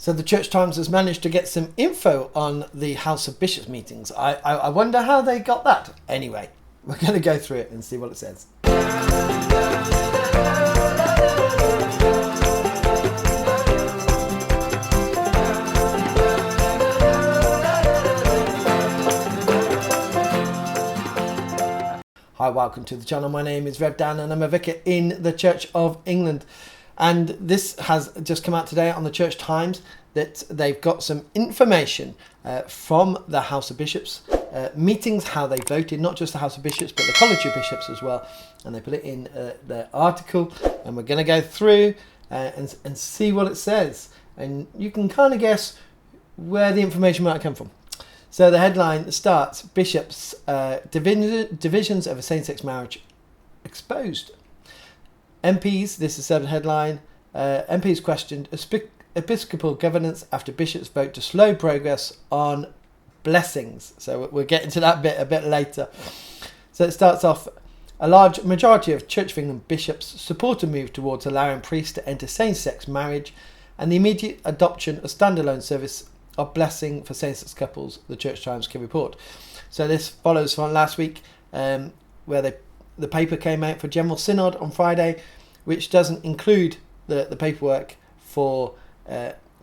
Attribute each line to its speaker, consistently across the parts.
Speaker 1: So the Church Times has managed to get some info on the House of Bishops meetings. I wonder how they got that. Anyway, we're going to go through it and see what it says. Hi, welcome to the channel. My name is Rev Dan and I'm a vicar in the Church of England. And this has just come out today on the Church Times that they've got some information from the House of Bishops meetings, how they voted, not just the House of Bishops, but the College of Bishops as well. And they put it in their article, and we're going to go through and see what it says. And you can kind of guess where the information might come from. So the headline starts, Bishops, divisions over same-sex marriage exposed. MPs, this is the headline, MPs questioned episcopal governance after bishops vote to slow progress on blessings. So we'll get into that bit a bit later. So it starts off, a large majority of Church of England bishops support a move towards allowing priests to enter same-sex marriage and the immediate adoption of standalone service of blessing for same-sex couples, the Church Times can report. So this follows from last week where the paper came out for General Synod on Friday, which doesn't include the paperwork for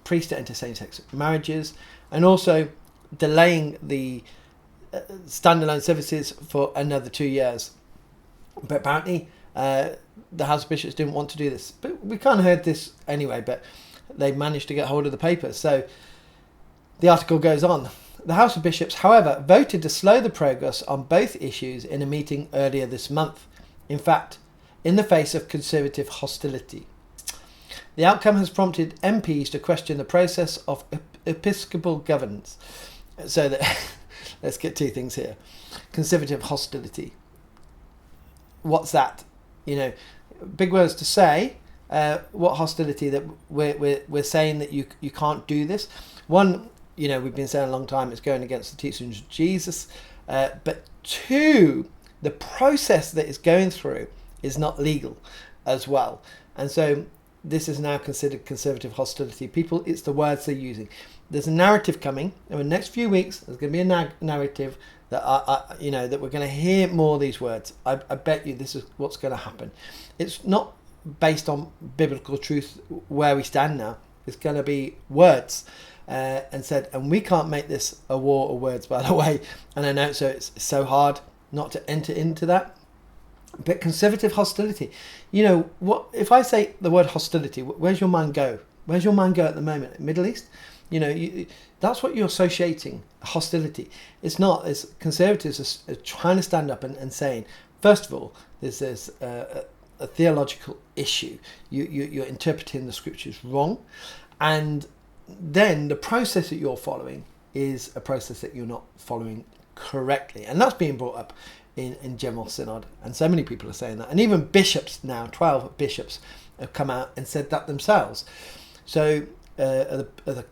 Speaker 1: priests to enter same-sex marriages, and also delaying the standalone services for another 2 years. But apparently the House of Bishops didn't want to do this. But we kind of heard this anyway, but they managed to get hold of the paper. So the article goes on. The House of Bishops, however, voted to slow the progress on both issues in a meeting earlier this month. In fact, in the face of Conservative hostility. The outcome has prompted MPs to question the process of episcopal governance. So let's get two things here. Conservative hostility. What's that? You know, big words to say. What hostility? That we're saying that you can't do this. One, you know, we've been saying a long time it's going against the teachings of Jesus. But two, the process that it's going through is not legal as well. And so this is now considered conservative hostility. People, it's the words they're using. There's a narrative coming. In the next few weeks, there's going to be a narrative that that we're going to hear more of these words. I bet you this is what's going to happen. It's not based on biblical truth where we stand now. It's going to be words. And we can't make this a war of words, by the way. And I know it's so hard not to enter into that. But conservative hostility, you know, what if I say the word hostility, where's your mind go? Where's your mind go at the moment? Middle East? You know, that's what you're associating, hostility. It's not. It's conservatives are trying to stand up and saying, first of all, there's a theological issue. You're interpreting the scriptures wrong. And then the process that you're following is a process that you're not following correctly. And that's being brought up in General Synod. And so many people are saying that. And even bishops now, 12 bishops, have come out and said that themselves. So are the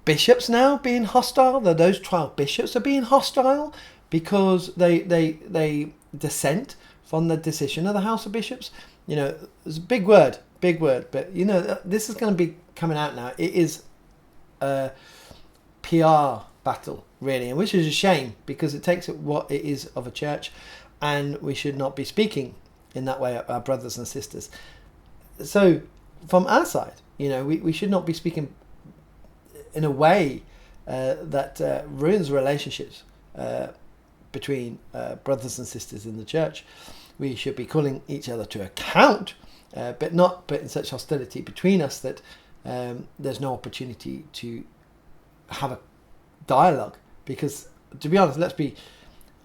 Speaker 1: bishops now being hostile? Those 12 bishops are being hostile because they dissent from the decision of the House of Bishops? You know, it's a big word. But, you know, this is going to be coming out now. It is a PR battle, really, and which is a shame because it takes it what it is of a church, and we should not be speaking in that way, our brothers and sisters. So from our side, you know, we should not be speaking in a way that ruins relationships between brothers and sisters in the church. We should be calling each other to account, but not put in such hostility between us that there's no opportunity to have a dialogue. Because, to be honest, let's be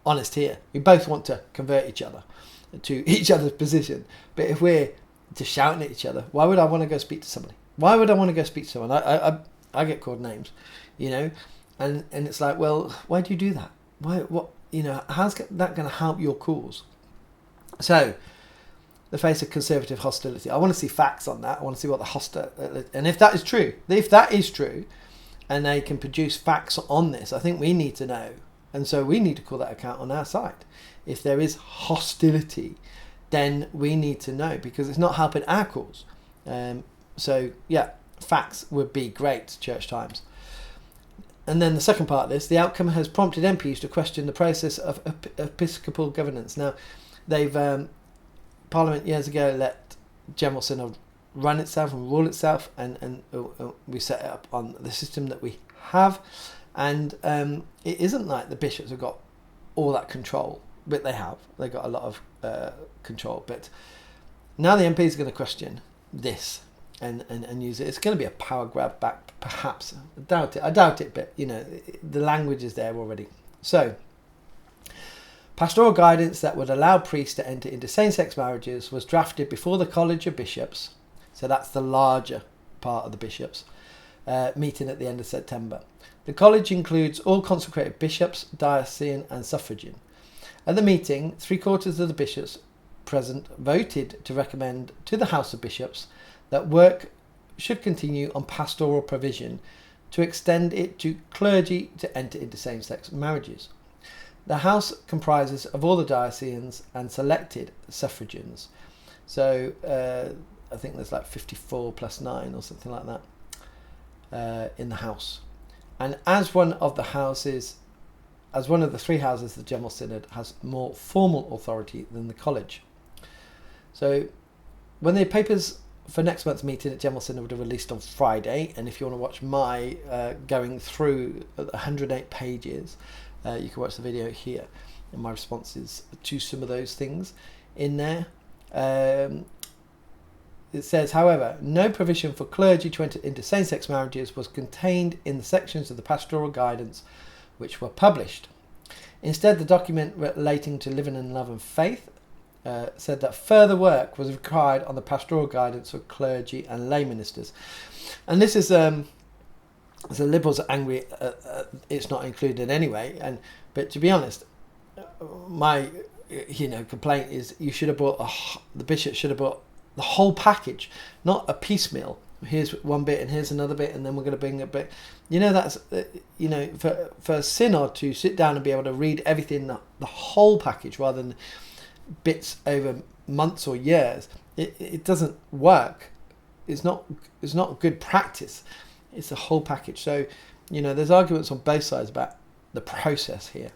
Speaker 1: honest here, we both want to convert each other to each other's position. But if we're just shouting at each other, why would I want to go speak to somebody? Why would I want to go speak to someone? I get called names, you know, and it's like, well, why do you do that? What, you know, how's that going to help your cause? So, the face of conservative hostility. I want to see facts on that. I want to see what and if that is true, and they can produce facts on this, I think we need to know. And so we need to call that account on our side. If there is hostility, then we need to know, because it's not helping our cause. So, yeah, facts would be great, Church Times. And then the second part of this, the outcome has prompted MPs to question the process of episcopal governance. Now, they've Parliament years ago let General Synod run itself and rule itself, and we set it up on the system that we have. And it isn't like the bishops have got all that control, but they have. They've got a lot of control. But now the MPs are going to question this and use it. It's going to be a power grab back, perhaps. I doubt it, but the language is there already. So, pastoral guidance that would allow priests to enter into same-sex marriages was drafted before the College of Bishops, so that's the larger part of the bishops, meeting at the end of September. The college includes all consecrated bishops, diocesan and suffragan. At the meeting, 3/4 of the bishops present voted to recommend to the House of Bishops that work should continue on pastoral provision to extend it to clergy to enter into same-sex marriages. The House comprises of all the dioceses and selected suffragans. So I think there's like 54 plus 9 or something like that in the House. And as one of the three houses, the General Synod has more formal authority than the college. So when the papers for next month's meeting at General Synod are released on Friday, and if you want to watch my going through 108 pages, you can watch the video here and my responses to some of those things in there. It says, however, no provision for clergy to enter into same-sex marriages was contained in the sections of the pastoral guidance which were published. Instead, the document relating to living in love and faith said that further work was required on the pastoral guidance for clergy and lay ministers. And this is the Liberals are angry it's not included anyway. But to be honest, my complaint is the bishop should have brought the whole package, not a piecemeal. Here's one bit and here's another bit, and then we're going to bring a bit. That's for a synod to sit down and be able to read everything, the whole package, rather than bits over months or years. It doesn't work. It's not good practice. It's the whole package. So there's arguments on both sides about the process here.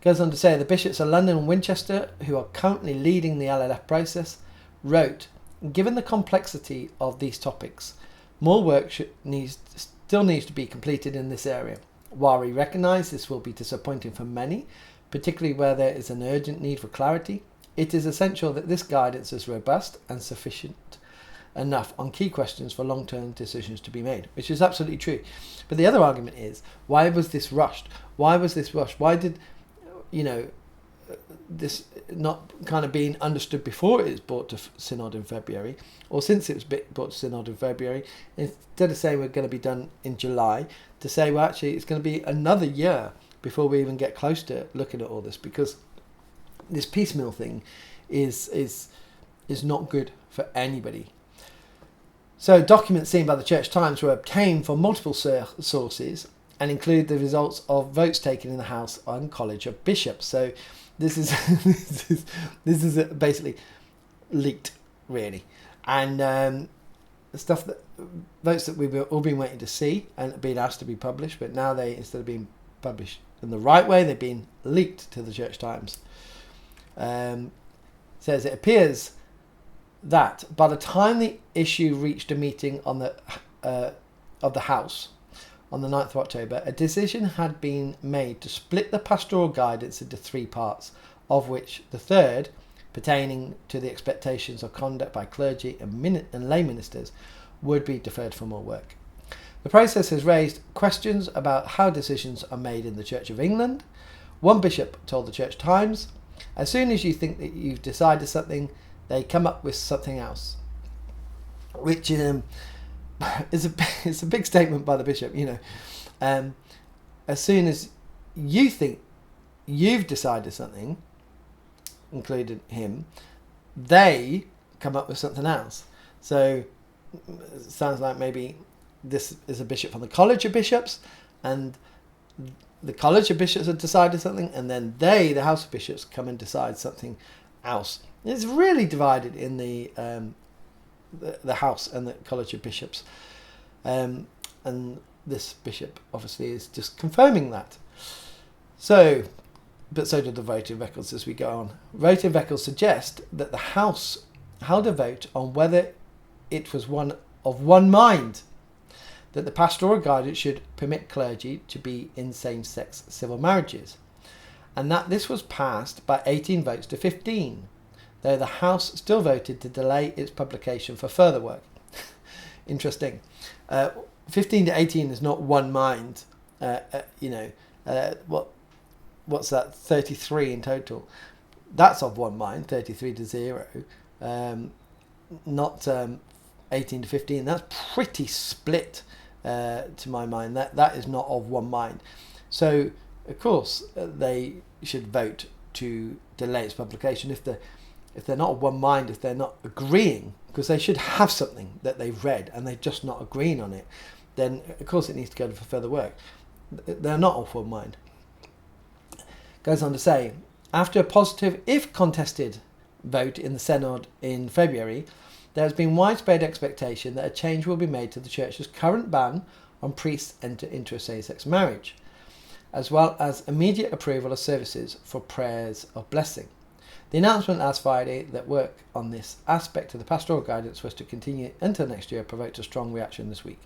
Speaker 1: Goes on to say the bishops of London and Winchester, who are currently leading the LLF process, wrote, given the complexity of these topics, more work still needs to be completed in this area. While we recognise this will be disappointing for many, particularly where there is an urgent need for clarity, it is essential that this guidance is robust and sufficient enough on key questions for long-term decisions to be made, which is absolutely true. But the other argument is, why was this rushed? Why did this not kind of being understood before it was brought to Synod in February, or since it was brought to Synod in February, instead of saying we're going to be done in July, to say, well, actually it's going to be another year before we even get close to looking at all this, because this piecemeal thing is not good for anybody. So documents seen by the Church Times were obtained from multiple sources and include the results of votes taken in the House and College of Bishops. So this is this is basically leaked, really, and stuff that votes that we've all been waiting to see and being asked to be published, but now they, instead of being published in the right way, they've been leaked to the Church Times. Says it appears that by the time the issue reached a meeting on of the House on the 9th of October, a decision had been made to split the pastoral guidance into 3 parts, of which the third, pertaining to the expectations of conduct by clergy and lay ministers, would be deferred for more work. The process has raised questions about how decisions are made in the Church of England. One bishop told the Church Times, as soon as you think that you've decided something, they come up with something else, which is a big statement by the bishop. As soon as you think you've decided something, including him, they come up with something else. So it sounds like maybe this is a bishop from the College of Bishops, and the College of Bishops have decided something, and then the House of Bishops, come and decide something else. It's really divided in the the House and the College of Bishops. And this bishop obviously is just confirming that. So, but so do the voting records as we go on. Voting records suggest that the House held a vote on whether it was of one mind that the pastoral guidance should permit clergy to be in same-sex civil marriages, and that this was passed by 18 votes to 15, though the House still voted to delay its publication for further work. Interesting. 15 to 18 is not one mind. What's that? 33 in total. That's of one mind. 33 to 0. Not 18 to 15. That's pretty split to my mind. That is not of one mind. So of course they should vote to delay its publication if they're not of one mind, if they're not agreeing, because they should have something that they've read and they're just not agreeing on it. Then of course it needs to go for further work. They're not of one mind. Goes on to say, after a positive, if contested, vote in the Synod in February, there has been widespread expectation that a change will be made to the Church's current ban on priests enter into a same-sex marriage, as well as immediate approval of services for prayers of blessing. The announcement last Friday that work on this aspect of the pastoral guidance was to continue until next year provoked a strong reaction this week.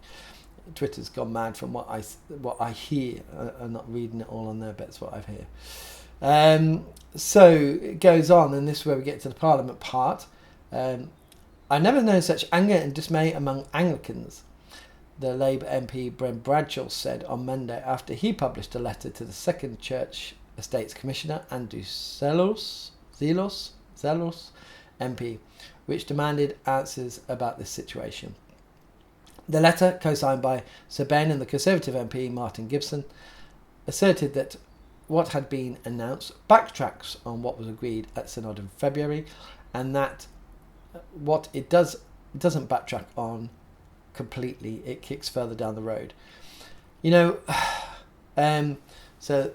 Speaker 1: Twitter's gone mad from what I hear. I'm not reading it all on there, but it's what I hear. So it goes on, and this is where we get to the Parliament part. I never known such anger and dismay among Anglicans, the Labour MP Brent Bradshaw said on Monday after he published a letter to the Second Church Estates Commissioner Andrew Zelos MP, which demanded answers about this situation. The letter, co-signed by Sir Ben and the Conservative MP Martin Gibson, asserted that what had been announced backtracks on what was agreed at Synod in February, and that what it doesn't backtrack on completely, it kicks further down the road. So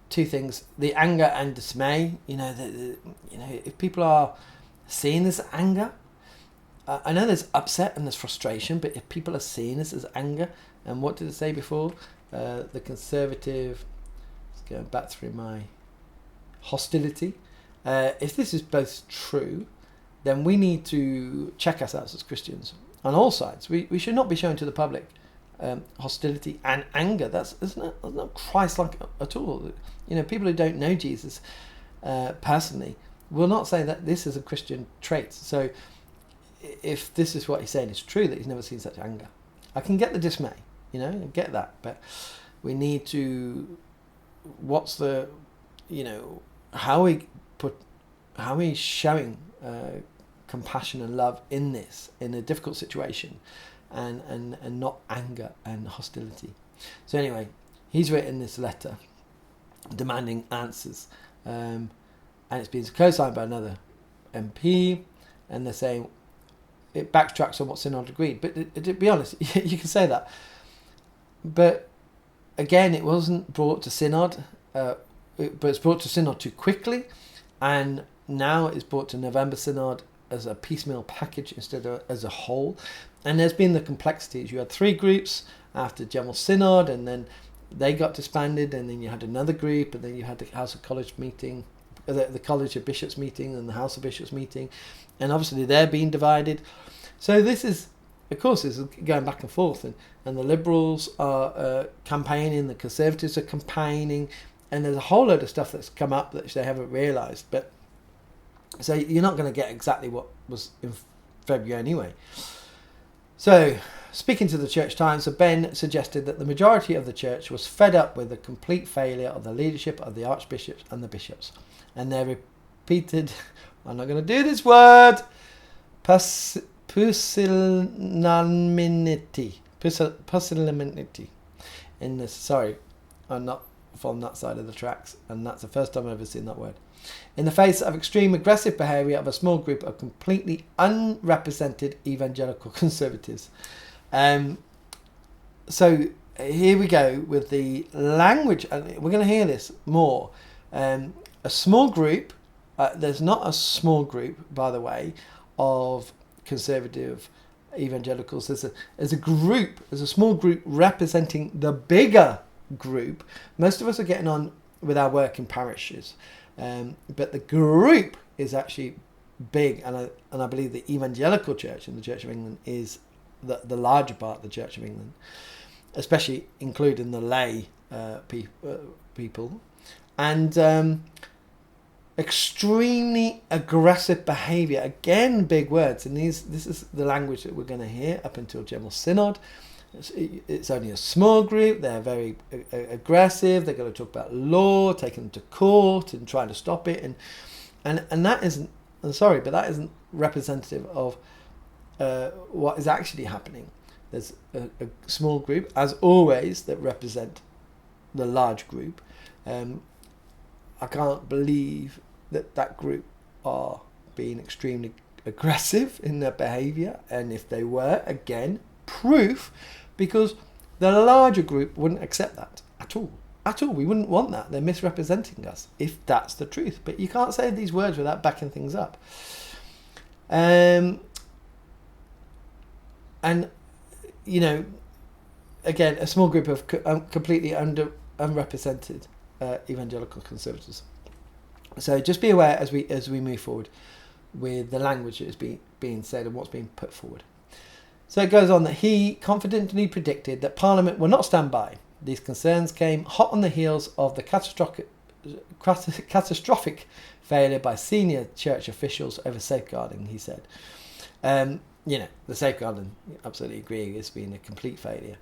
Speaker 1: two things: the anger and dismay. If people are seeing this anger, I know there's upset and there's frustration, but if people are seeing this as anger, and what did it say before? The Conservative, going back through my hostility. If this is both true, then we need to check ourselves as Christians on all sides. We should not be showing to the public hostility and anger. That's not Christ-like at all. People who don't know Jesus personally will not say that this is a Christian trait. So if this is what he's saying is true, that he's never seen such anger, I can get the dismay, I get that, but we need to, how are we showing compassion and love in this, in a difficult situation, and not anger and hostility. So anyway, he's written this letter demanding answers, and it's been co-signed by another MP, and they're saying it backtracks on what Synod agreed. But to be honest, you can say that, but again, it wasn't brought to Synod, but it's brought to Synod too quickly, and now it's brought to November Synod as a piecemeal package instead of as a whole. And there's been the complexities. You had 3 groups after General Synod, and then they got disbanded, and then you had another group, and then you had the House of College meeting, the College of Bishops meeting, and the House of Bishops meeting, and obviously they're being divided. So this is, of course, is going back and forth, and the Liberals are campaigning, the Conservatives are campaigning, and there's a whole load of stuff that's come up that they haven't realised. But so you're not going to get exactly what was in February anyway. So, speaking to the Church Times, Ben suggested that the majority of the church was fed up with the complete failure of the leadership of the archbishops and the bishops, and they repeated, I'm not going to do this word, pusillanimity. In this, sorry, I'm not from that side of the tracks, and that's the first time I've ever seen that word. In the face of extreme aggressive behaviour of a small group of completely unrepresented evangelical conservatives. So here we go with the language. We're going to hear this more. A small group, there's not a small group, by the way, of conservative evangelicals. There's a small group representing the bigger group. Most of us are getting on with our work in parishes, but the group is actually big, and I believe the evangelical church in the Church of England is the larger part of the Church of England, especially including the lay people, and extremely aggressive behaviour. Again, big words, and this is the language that we're going to hear up until General Synod. It's only a small group. They're very aggressive. They're going to talk about law, taking them to court, and trying to stop it, and that isn't. I'm sorry, but that isn't representative of what is actually happening. There's a small group, as always, that represent the large group. I can't believe that group are being extremely aggressive in their behaviour, and if they were, again, proof, because the larger group wouldn't accept that at all. We wouldn't want that. They're misrepresenting us if that's the truth. But you can't say these words without backing things up. And again, a small group of completely unrepresented evangelical conservatives. So just be aware as we move forward with the language that is being said and what's being put forward. So it goes on that he confidently predicted that Parliament will not stand by. These concerns came hot on the heels of the catastrophic failure by senior church officials over safeguarding, he said. The safeguarding, absolutely agree, has been a complete failure.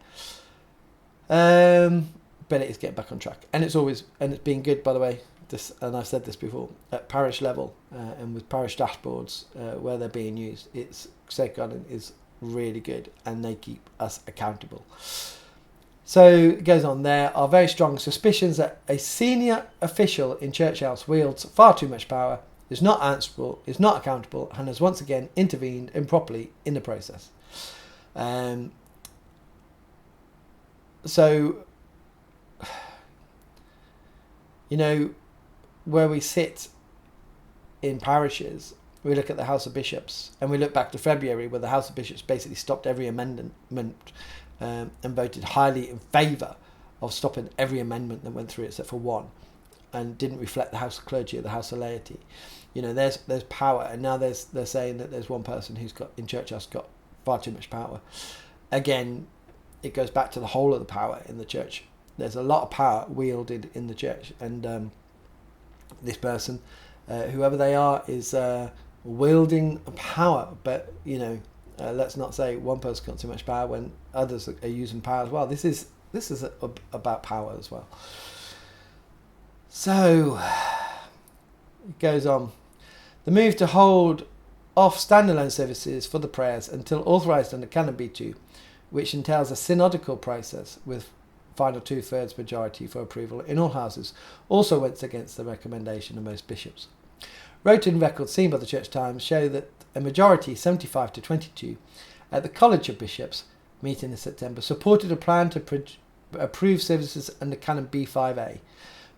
Speaker 1: But it is getting back on track. And it's been good, by the way, and I've said this before, at parish level and with parish dashboards where they're being used, safeguarding is really good, and they keep us accountable. So it goes on, there are very strong suspicions that a senior official in Church House wields far too much power, is not answerable, is not accountable, and has once again intervened improperly in the process. So, where we sit in parishes, we look at the House of Bishops, and we look back to February, where the House of Bishops basically stopped every amendment and voted highly in favour of stopping every amendment that went through except for one, and didn't reflect the House of Clergy or the House of Laity. There's power, and now they're saying that there's one person who's got in Church House got far too much power. Again, it goes back to the whole of the power in the church. There's a lot of power wielded in the church, and this person, whoever they are, is wielding power. But let's not say one person got too much power when others are using power as well. This is about power as well. So it goes on. The move to hold off standalone services for the prayers until authorised under Canon B2, which entails a synodical process with final 2/3 majority for approval in all houses, also went against the recommendation of most bishops. Rotating records seen by the Church Times show that a majority, 75 to 22, at the College of Bishops meeting in September supported a plan to approve services under Canon B5A,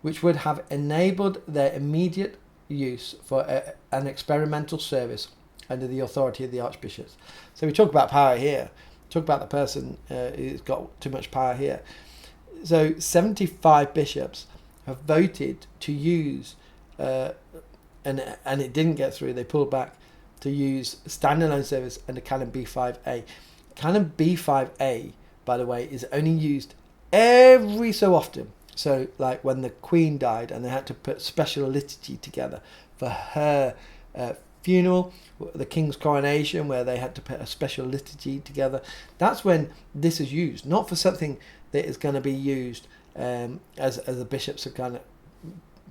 Speaker 1: which would have enabled their immediate use for an experimental service under the authority of the archbishops. So we talk about power here, talk about the person who's got too much power here. So 75 bishops have voted to use, and it didn't get through, they pulled back, to use standalone service under Canon B5A. Canon B5A, by the way, is only used every so often. So like when the Queen died and they had to put special liturgy together for her funeral, the King's coronation, where they had to put a special liturgy together. That's when this is used, not for something that is going to be used as the bishops are kind of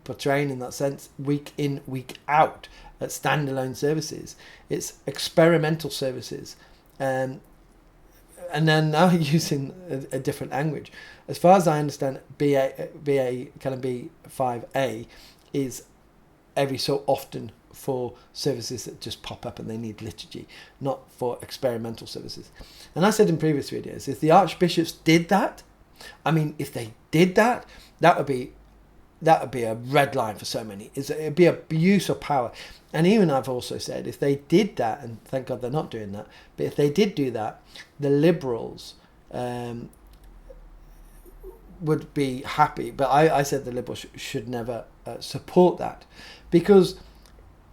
Speaker 1: portraying in that sense, week in, week out at standalone services. It's experimental services. And then now using a different language. As far as I understand, BA kind of B5A is every so often for services that just pop up and they need liturgy, not for experimental services. And I said in previous videos, if the archbishops did that, if they did that, that would be that would be a red line for so many. It'd be abuse of power. And even I've also said, if they did that, and thank God they're not doing that, but if they did do that, the Liberals would be happy. But I said the Liberals should never support that, because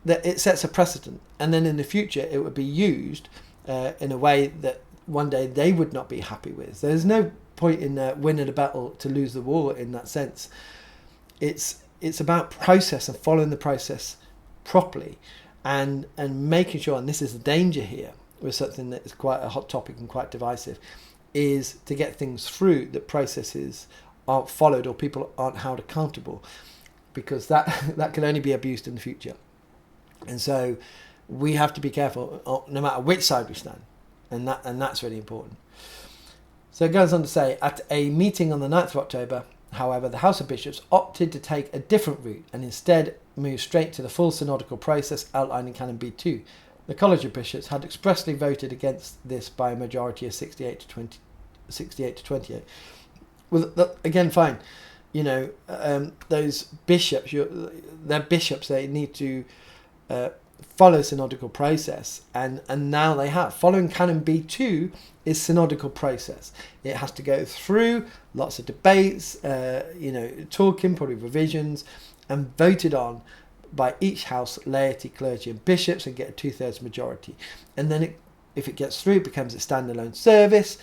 Speaker 1: it sets a precedent, and then in the future it would be used in a way that one day they would not be happy with. There's no point in winning a battle to lose the war in that sense. It's about process and following the process properly, and making sure, and this is the danger here with something that is quite a hot topic and quite divisive, is to get things through that processes aren't followed or people aren't held accountable, because that can only be abused in the future. And so we have to be careful no matter which side we stand, and that's really important. So it goes on to say, at a meeting on the 9th of October, however, the House of Bishops opted to take a different route and instead move straight to the full synodical process outlined in Canon B2. The College of Bishops had expressly voted against this by a majority of 68 to 28. Well, again, fine. Those bishops, they're bishops, they need to follow synodical process, and now they have. Following Canon B2 is synodical process. It has to go through lots of debates, talking, probably revisions, and voted on by each house, laity, clergy and bishops, and get a 2/3 majority. And then if it gets through, it becomes a standalone service.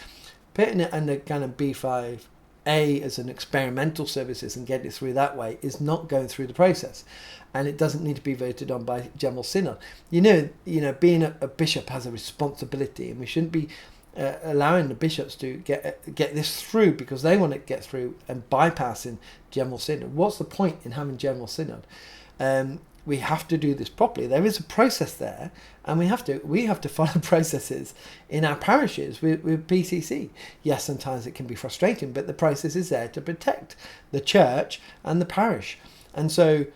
Speaker 1: Putting it under Canon B5A as an experimental services and getting it through that way is not going through the process, and it doesn't need to be voted on by General Synod. Being a bishop has a responsibility, and we shouldn't be allowing the bishops to get this through because they want to get through and bypassing General Synod. What's the point in having General Synod? We have to do this properly. There is a process there, and we have to follow processes in our parishes with PCC. Yes, sometimes it can be frustrating, but the process is there to protect the church and the parish. And so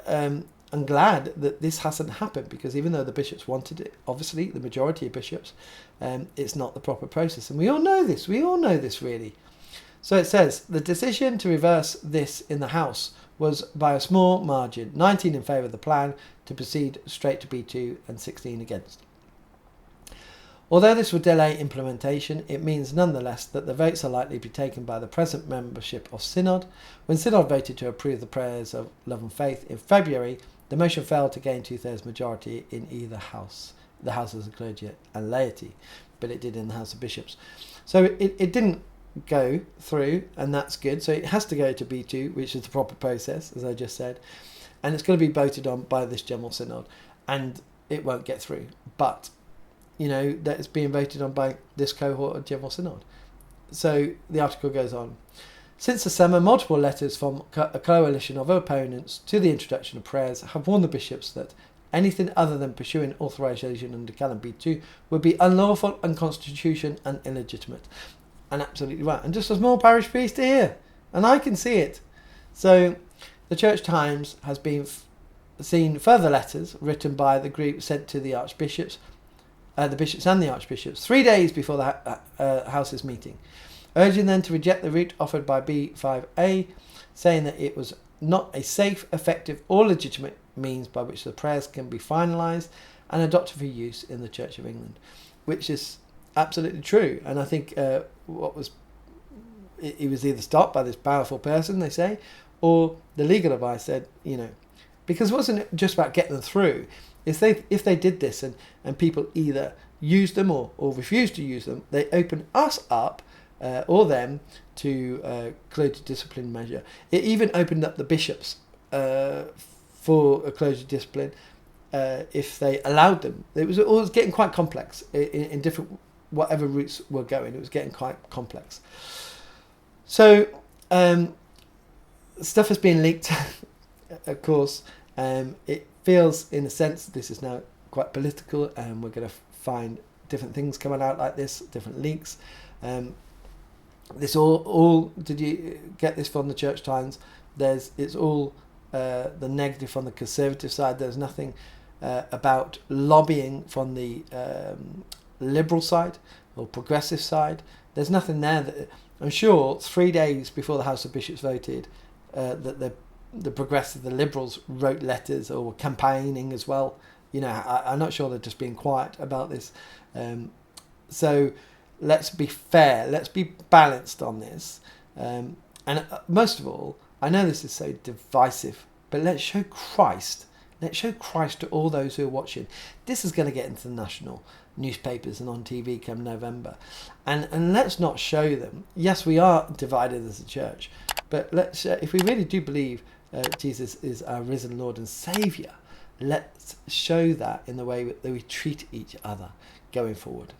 Speaker 1: I'm glad that this hasn't happened, because even though the bishops wanted it, obviously the majority of bishops, it's not the proper process. And we all know this really. So it says, the decision to reverse this in the House was by a small margin, 19 in favour of the plan to proceed straight to B2 and 16 against. Although this would delay implementation, it means nonetheless that the votes are likely to be taken by the present membership of Synod. When Synod voted to approve the prayers of love and faith in February, the motion failed to gain 2/3 majority in either house, the houses of clergy and laity, but it did in the House of Bishops. So it didn't go through, and that's good. So it has to go to B2, which is the proper process, as I just said, and it's going to be voted on by this General Synod, and it won't get through. But that it's being voted on by this cohort of General Synod. So the article goes on. Since the summer, multiple letters from a coalition of opponents to the introduction of prayers have warned the bishops that anything other than pursuing authorisation under Canon B2 would be unlawful, unconstitutional and illegitimate. And absolutely right. And just a small parish priest here, and I can see it. So the Church Times has been seen further letters written by the group sent to the archbishops, the bishops and the archbishops 3 days before the House's meeting, urging them to reject the route offered by B5A, saying that it was not a safe, effective or legitimate means by which the prayers can be finalised and adopted for use in the Church of England, which is absolutely true. And I think he was either stopped by this powerful person, they say, or the legal advice said, because it wasn't just about getting them through. If they did this and people either used them or refused to use them, they opened us up or them to clergy discipline measure. It even opened up the bishops for a clergy discipline if they allowed them. It was getting quite complex in different whatever routes were going. It was getting quite complex. So stuff has been leaked, of course. It feels, in a sense, this is now quite political, and we're going to find different things coming out like this, different leaks. This all did you get this from the Church Times? It's all the negative on the conservative side. There's nothing about lobbying from the liberal side or progressive side. There's nothing there. I'm sure 3 days before the House of Bishops voted that the the progressive, the Liberals wrote letters or were campaigning as well. I'm not sure they're just being quiet about this. So let's be fair, let's be balanced on this. And most of all, I know this is so divisive, but let's show Christ. Let's show Christ to all those who are watching. This is going to get into the national newspapers and on TV come November. And let's not show them, yes, we are divided as a church, but let's if we really do believe Jesus is our risen Lord and Saviour, let's show that in the way that we treat each other going forward.